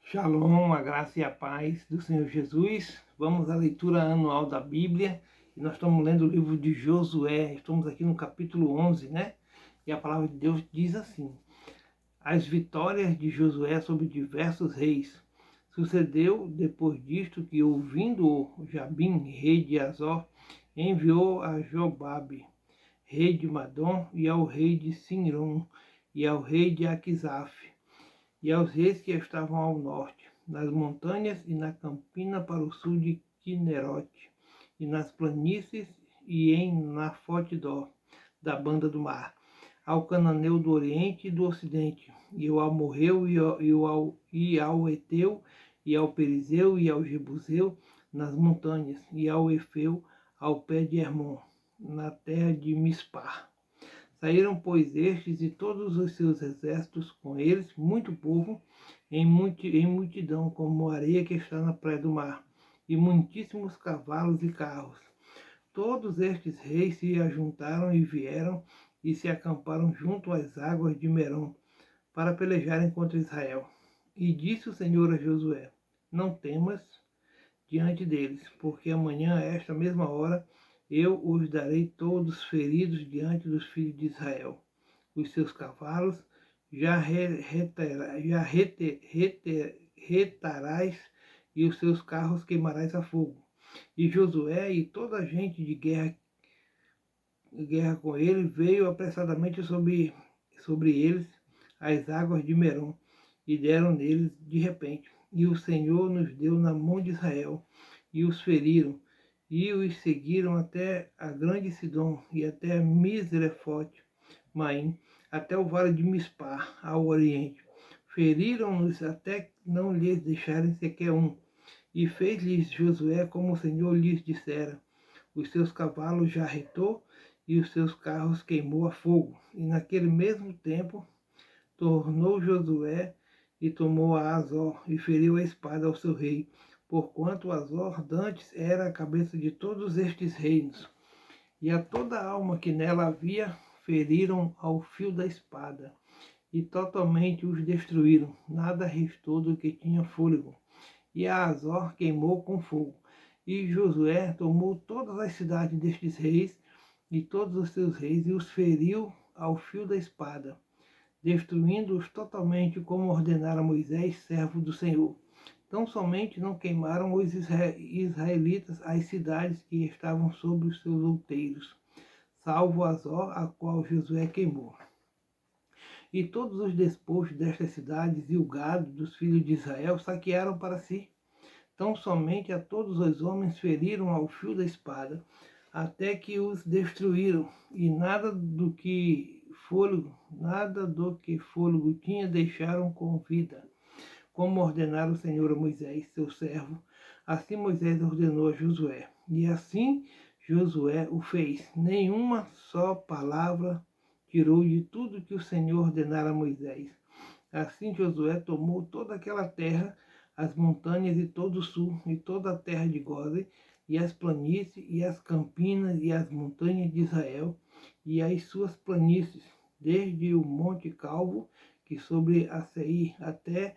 Shalom, a graça e a paz do Senhor Jesus. Vamos à leitura anual da Bíblia. E nós estamos lendo o livro de Josué. Estamos aqui no capítulo 11, né? E a palavra de Deus diz assim: as vitórias de Josué sobre diversos reis. Sucedeu depois disto que, ouvindo Jabim, rei de Azor, enviou a Jobabe, rei de Madom, e ao rei de Sinron, e ao rei de Aquisaf, e aos reis que estavam ao norte, nas montanhas e na campina para o sul de Quinerote, e nas planícies e em Nafote-dó, da banda do mar, ao cananeu do oriente e do ocidente, e ao amorreu e ao eteu, e ao perizeu e ao jebuseu, nas montanhas, e ao efeu, ao pé de Hermon, na terra de Mispar. Saíram, pois, estes e todos os seus exércitos com eles, muito povo, em multidão, como a areia que está na praia do mar, e muitíssimos cavalos e carros. Todos estes reis se ajuntaram e vieram e se acamparam junto às águas de Merom, para pelejarem contra Israel. E disse o Senhor a Josué: não temas diante deles, porque amanhã, a esta mesma hora, eu os darei todos feridos diante dos filhos de Israel. Os seus cavalos já retarás, e os seus carros queimarás a fogo. E Josué e toda a gente de guerra com ele veio apressadamente sobre eles as águas de Merom, e deram neles de repente. E o Senhor nos deu na mão de Israel, e os feriram, e os seguiram até a grande Sidom, e até Misrefote Maim, até o vale de Mispar, ao oriente. Feriram-nos até não lhes deixarem sequer um. E fez-lhes Josué como o Senhor lhes dissera. Os seus cavalos já retou, e os seus carros queimou a fogo. E naquele mesmo tempo tornou Josué e tomou a Azor, e feriu a espada ao seu rei, porquanto Azor dantes era a cabeça de todos estes reinos. E a toda a alma que nela havia feriram ao fio da espada, e totalmente os destruíram, nada restou do que tinha fôlego. E a Azor queimou com fogo. E Josué tomou todas as cidades destes reis, e todos os seus reis, e os feriu ao fio da espada, destruindo-os totalmente, como ordenara Moisés, servo do Senhor. Tão somente não queimaram os israelitas as cidades que estavam sobre os seus outeiros, salvo Azor, a qual Josué queimou. E todos os despojos destas cidades e o gado dos filhos de Israel saquearam para si. Tão somente a todos os homens feriram ao fio da espada, até que os destruíram, e nada do que fôlego tinha deixaram com vida, como ordenara o Senhor a Moisés, seu servo. Assim Moisés ordenou a Josué, e assim Josué o fez. Nenhuma só palavra tirou de tudo que o Senhor ordenara a Moisés. Assim Josué tomou toda aquela terra, as montanhas e todo o sul, e toda a terra de Gósen, e as planícies, e as campinas, e as montanhas de Israel, e as suas planícies, desde o Monte Calvo, que sobre a Seir, até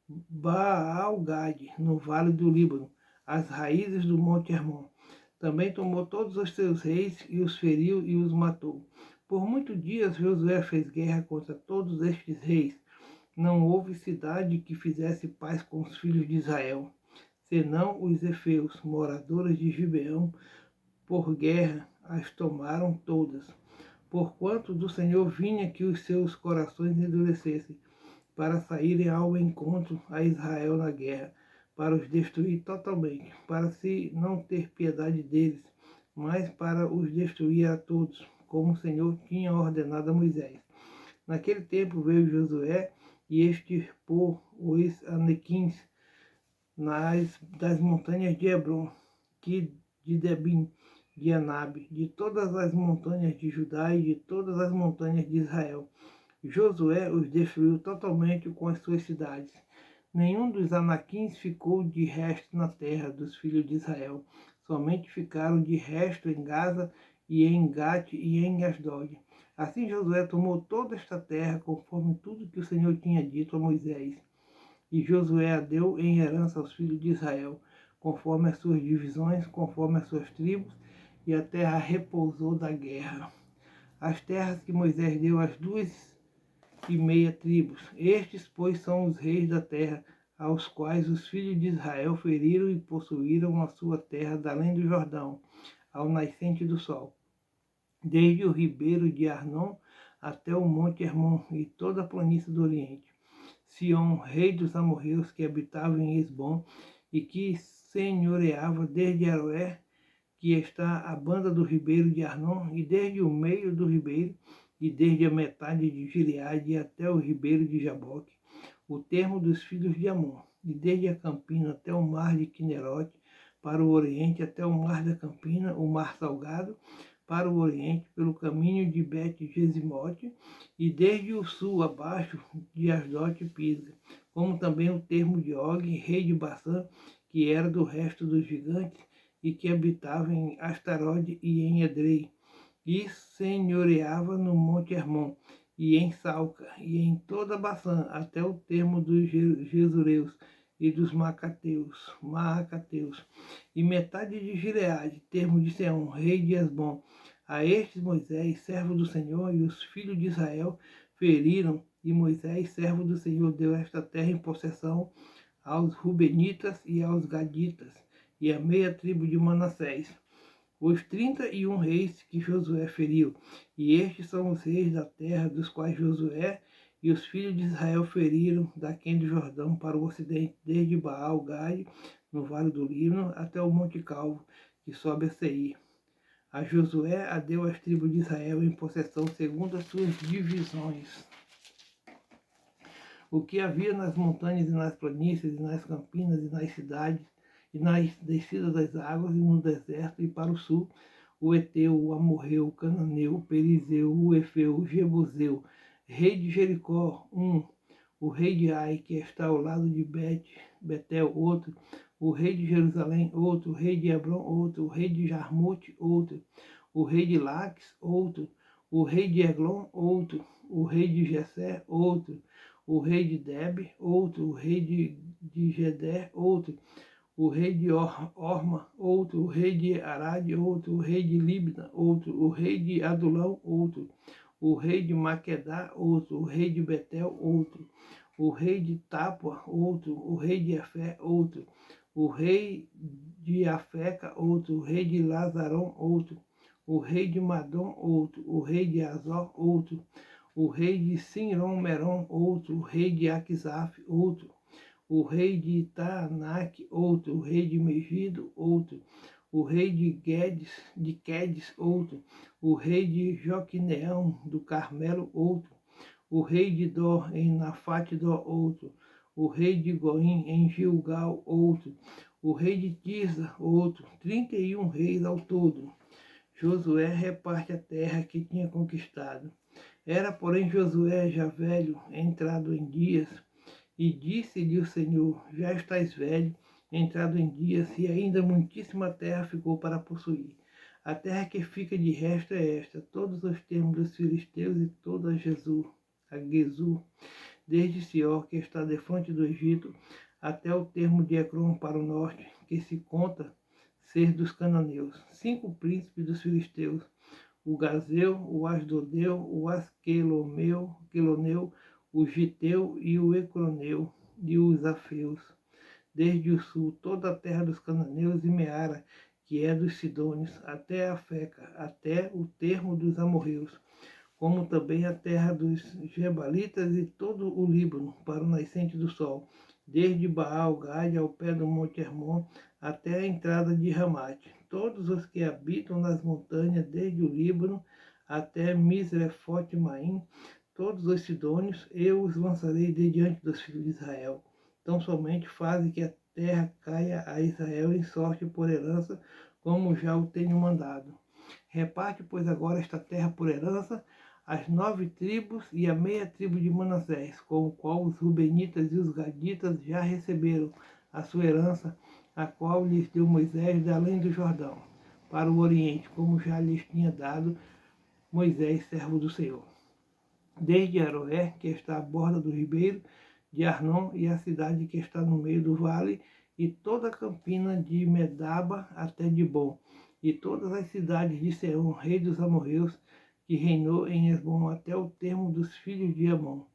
Baal-Gade, no vale do Líbano, as raízes do Monte Hermon. Também tomou todos os seus reis, e os feriu e os matou. Por muitos dias Josué fez guerra contra todos estes reis. Não houve cidade que fizesse paz com os filhos de Israel, senão os efeus, moradores de Gibeão, por guerra as tomaram todas. Porquanto do Senhor vinha que os seus corações endurecessem, para saírem ao encontro a Israel na guerra, para os destruir totalmente, para se não ter piedade deles, mas para os destruir a todos, como o Senhor tinha ordenado a Moisés. Naquele tempo veio Josué e extirpou os anequins das montanhas de Hebron, de Debim, de Anabe, de todas as montanhas de Judá e de todas as montanhas de Israel. Josué os destruiu totalmente com as suas cidades. Nenhum dos anaquins ficou de resto na terra dos filhos de Israel. Somente ficaram de resto em Gaza e em Gate e em Asdod. Assim Josué tomou toda esta terra, conforme tudo que o Senhor tinha dito a Moisés. e Josué a deu em herança aos filhos de Israel, conforme as suas divisões, conforme as suas tribos, e a terra repousou da guerra. As terras que Moisés deu às 2,5 tribos, estes, pois, são os reis da terra, aos quais os filhos de Israel feriram e possuíram a sua terra da além do Jordão, ao nascente do sol, desde o ribeiro de Arnon até o monte Hermon e toda a planície do Oriente. Sião, rei dos amorreus, que habitava em Esbom e que senhoreava desde Aroé, que está à banda do ribeiro de Arnon, e desde o meio do ribeiro, e desde a metade de Gileade até o ribeiro de Jaboque, o termo dos filhos de Amon, e desde a campina até o mar de Quinerote, para o oriente até o mar da campina, o mar salgado, para o oriente, pelo caminho de Bet-Gesimote, e desde o sul abaixo de Asdote e Pisga, como também o termo de Og, rei de Bassã, que era do resto dos gigantes, e que habitava em Astarode e em Edrei, e senhoreava no monte Hermon, e em Salca, e em toda Bassã, até o termo dos Gesureus e dos Maacateus, e metade de Gileade, termo de Seom, rei de Esbom. A estes Moisés, servo do Senhor, e os filhos de Israel feriram, e Moisés, servo do Senhor, deu esta terra em possessão aos Rubenitas e aos Gaditas, e a meia tribo de Manassés, os 31 reis que Josué feriu, e estes são os reis da terra, dos quais Josué e os filhos de Israel feriram daquém do Jordão para o ocidente, desde Baal-Gade, no vale do Líbano, até o Monte Calvo, que sobe a Seir. A Josué a deu às tribos de Israel em possessão segundo as suas divisões. O que havia nas montanhas e nas planícies, e nas campinas e nas cidades, e nas descidas das águas, e no deserto, e para o sul, o Eteu, o Amorreu, o Cananeu, o Perizeu, o Efeu, o Jebuseu, rei de Jericó, o rei de Ai, que está ao lado de Betel, outro, o rei de Jerusalém, outro, o rei de Hebron, outro, o rei de Jarmute, outro, o rei de Laques, outro, o rei de Eglon, outro, o rei de Jessé, outro, o rei de Debe, outro, o rei de Gedé, outro, o rei de Orma, outro, o rei de Arade, outro, o rei de Libna, outro, o rei de Adulão, outro, o rei de Maquedá, outro, o rei de Betel, outro, o rei de Tápua, outro, o rei de Efé, outro, o rei de Afeca, outro, o rei de Lazarão, outro, o rei de Madom, outro, o rei de Azor, outro, o rei de Sinron-Meron, outro, o rei de Aquisaf, outro, o rei de Taanac, outro, o rei de Megido, outro, o rei de Quedes, outro, o rei de Joquineão do Carmelo, outro, o rei de Dor em Nafate-Dor, outro, o rei de Goim em Gilgal, outro, o rei de Tirza, outro, 31 reis ao todo. Josué reparte a terra que tinha conquistado. Era, porém, Josué já velho, entrado em dias, e disse-lhe o Senhor: já estás velho, entrado em dias, e ainda muitíssima terra ficou para possuir. A terra que fica de resto é esta, todos os termos dos filisteus e toda a Gesur, desde Sior, que está defronte do Egito, até o termo de Ecrom para o norte, que se conta ser dos cananeus. 5 príncipes dos filisteus, o Gazeu, o Asdodeu, o Asqueloneu, o Giteu e o Ecroneu e os Afeus. Desde o sul, toda a terra dos cananeus e Meara, que é dos Sidônios, até a Feca, até o termo dos amorreus, como também a terra dos Gebalitas e todo o Líbano, para o nascente do sol, desde Baal-Gade ao pé do monte Hermon, até a entrada de Ramate. Todos os que habitam nas montanhas, desde o Líbano até Misrefote-Maim, todos os sidônios, eu os lançarei de diante dos filhos de Israel. Tão somente faze que a terra caia a Israel em sorte por herança, como já o tenho mandado. Reparte, pois, agora esta terra por herança, as 9 tribos e a meia tribo de Manassés, com o qual os Rubenitas e os Gaditas já receberam a sua herança, a qual lhes deu Moisés da além do Jordão, para o oriente, como já lhes tinha dado Moisés, servo do Senhor. Desde Aroé, que está à borda do ribeiro, de Arnon e a cidade que está no meio do vale, e toda a campina de Medaba até Dibom, e todas as cidades de Seom, rei dos amorreus, que reinou em Esbom até o termo dos filhos de Amon,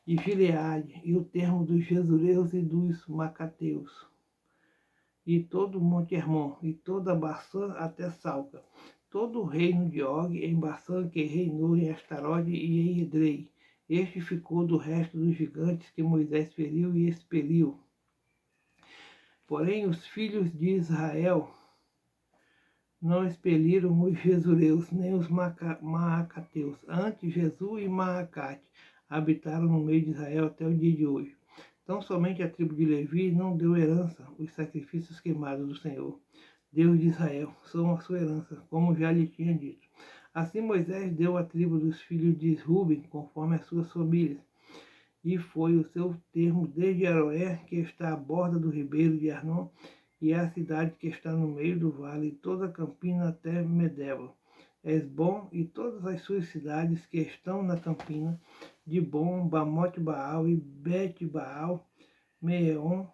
e Gileade, e o termo dos Jesureus e dos Macateus, e todo o monte Hermon, e toda Baçã até Salca, todo o reino de Og em Baçã, que reinou em Astarode e em Edrei. Este ficou do resto dos gigantes que Moisés feriu e expeliu. Porém, os filhos de Israel não expeliram os Jesureus, nem os Maacateus. Antes, Jesus e Maacate habitaram no meio de Israel até o dia de hoje. Então, somente a tribo de Levi não deu herança os sacrifícios queimados do Senhor, Deus de Israel, são a sua herança, como já lhe tinha dito. Assim, Moisés deu à tribo dos filhos de Ruben, conforme as suas famílias, e foi o seu termo desde Aroé, que está à borda do ribeiro de Arnon, e a cidade que está no meio do vale, e toda a campina até Medeba, Esbom e todas as suas cidades que estão na campina, de Bom, Bamote Baal e Bet-Baal, Meon,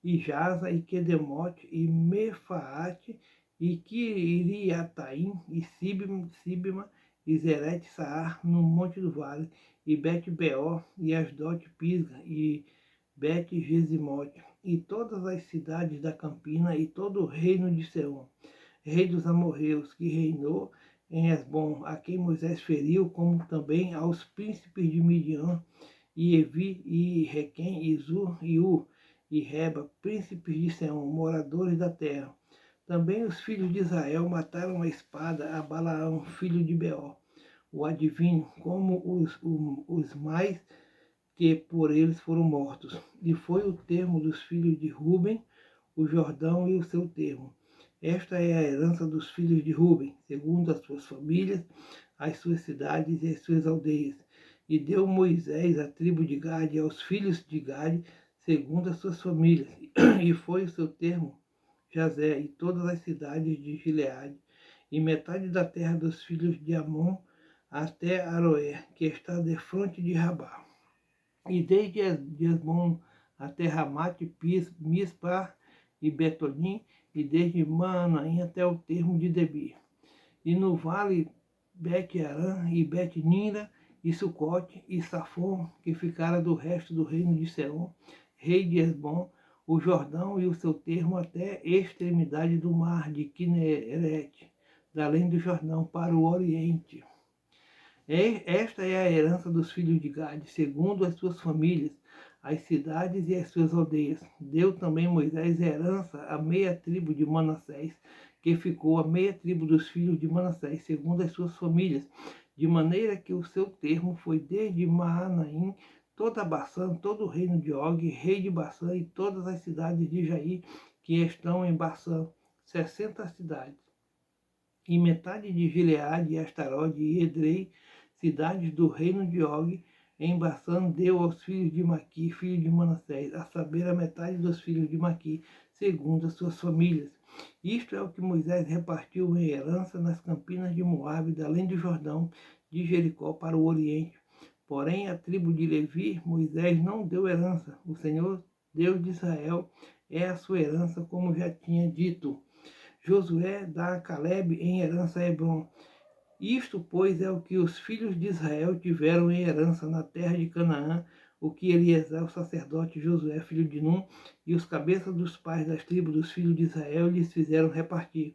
e Jaza, e Quedemote, e Mefaate, e Quiriataim, e Sibma, e Zerete Saar, no monte do vale, e Bet-Beó, e Asdote Pisga, e Bet-Gesimote, e todas as cidades da campina, e todo o reino de Seom, rei dos amorreus, que reinou em Esbom, a quem Moisés feriu, como também aos príncipes de Midian, e Evi, e Requem, e Zur, e U, e Reba, príncipes de Seom, moradores da terra. Também os filhos de Israel mataram a espada a Balaão, filho de Beó, o adivinho, como os mais que por eles foram mortos. E foi o termo dos filhos de Ruben, o Jordão e o seu termo. Esta é a herança dos filhos de Ruben, segundo as suas famílias, as suas cidades e as suas aldeias. E deu Moisés a tribo de Gade aos filhos de Gade, segundo as suas famílias. E foi o seu termo Jazé e todas as cidades de Gileade, e metade da terra dos filhos de Amon até Aroé, que está defronte de Rabá. E desde Esbom até Ramate, Mispar e Betonim, e desde Manaim até o termo de Debir. E no vale Bet-Arã e Bet-Nira, e Sucote, e Safon, que ficara do resto do reino de Seom, rei de Esbom, o Jordão e o seu termo até extremidade do mar de Quinerete, da além do Jordão, para o oriente. Esta é a herança dos filhos de Gade, segundo as suas famílias, as cidades e as suas aldeias. Deu também Moisés herança à meia tribo de Manassés, que ficou a meia tribo dos filhos de Manassés, segundo as suas famílias, de maneira que o seu termo foi desde Maanaim, toda Baçã, todo o reino de Og, rei de Baçã, e todas as cidades de Jair, que estão em Baçã, 60 cidades. E metade de Gileade, Astarode e Edrei, cidades do reino de Og, em Baçã, deu aos filhos de Maqui, filho de Manassés, a saber, a metade dos filhos de Maqui, segundo as suas famílias. Isto é o que Moisés repartiu em herança nas campinas de Moabe, além do Jordão, de Jericó para o oriente. Porém, a tribo de Levi, Moisés não deu herança. O Senhor, Deus de Israel, é a sua herança, como já tinha dito. Josué dá a Caleb em herança a Hebron. Isto, pois, é o que os filhos de Israel tiveram em herança na terra de Canaã, o que Eliezer, o sacerdote, Josué, filho de Num, e os cabeças dos pais das tribos dos filhos de Israel lhes fizeram repartir,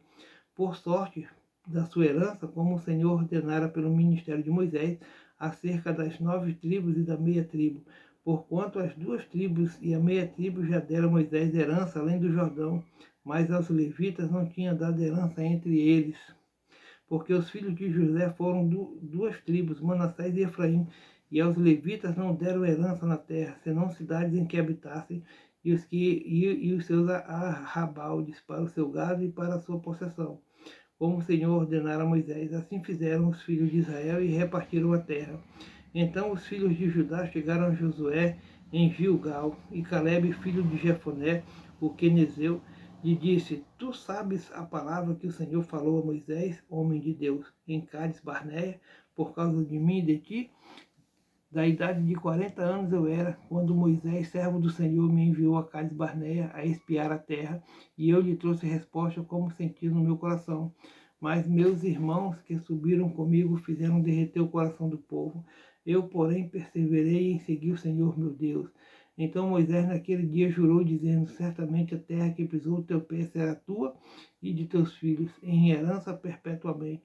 por sorte da sua herança, como o Senhor ordenara pelo ministério de Moisés, acerca das 9 tribos e da meia tribo, porquanto as 2 tribos e a meia tribo já deram Moisés herança além do Jordão, mas aos levitas não tinha dado herança entre eles, porque os filhos de José foram 2 tribos, Manassés e Efraim, e aos levitas não deram herança na terra, senão cidades em que habitassem, e os seus arrabaldes para o seu gado e para a sua possessão, como o Senhor ordenara a Moisés. Assim fizeram os filhos de Israel e repartiram a terra. Então os filhos de Judá chegaram a Josué em Gilgal, e Caleb, filho de Jefoné, o quenezeu, lhe disse: Tu sabes a palavra que o Senhor falou a Moisés, homem de Deus, em Cádiz Barneia, por causa de mim e de ti? Da idade de 40 anos eu era, quando Moisés, servo do Senhor, me enviou a Cades Barneia a espiar a terra, e eu lhe trouxe resposta como senti no meu coração. Mas meus irmãos que subiram comigo fizeram derreter o coração do povo. Eu, porém, perseverei em seguir o Senhor meu Deus. Então Moisés naquele dia jurou, dizendo: certamente a terra que pisou o teu pé será tua e de teus filhos, em herança perpetuamente,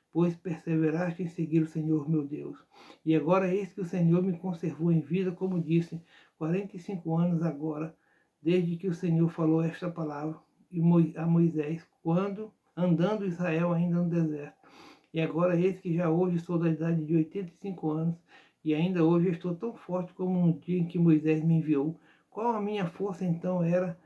pois perseveraste em seguir o Senhor meu Deus. E agora eis que o Senhor me conservou em vida, como disse, 45 anos agora, desde que o Senhor falou esta palavra a Moisés, quando andando Israel ainda no deserto. E agora eis que já hoje sou da idade de 85 anos, e ainda hoje estou tão forte como no dia em que Moisés me enviou. Qual a minha força então era,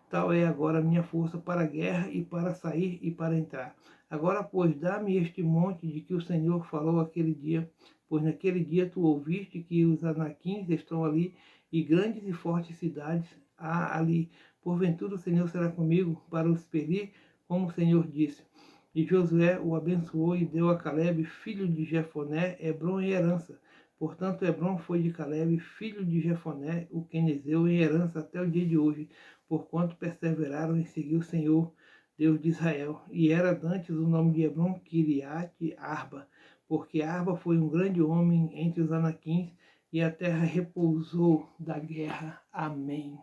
tal é agora a minha força para a guerra e para sair e para entrar. Agora, pois, dá-me este monte de que o Senhor falou aquele dia, pois naquele dia tu ouviste que os anaquins estão ali, e grandes e fortes cidades há ali. Porventura o Senhor será comigo para os expelir, como o Senhor disse. E Josué o abençoou e deu a Caleb, filho de Jefoné, Hebrom em herança. Portanto, Hebrom foi de Caleb, filho de Jefoné, o quenezeu, em herança até o dia de hoje, porquanto perseveraram em seguir o Senhor, Deus de Israel. E era dantes o nome de Hebrom Kiriate Arba, porque Arba foi um grande homem entre os anaquins, e a terra repousou da guerra. Amém.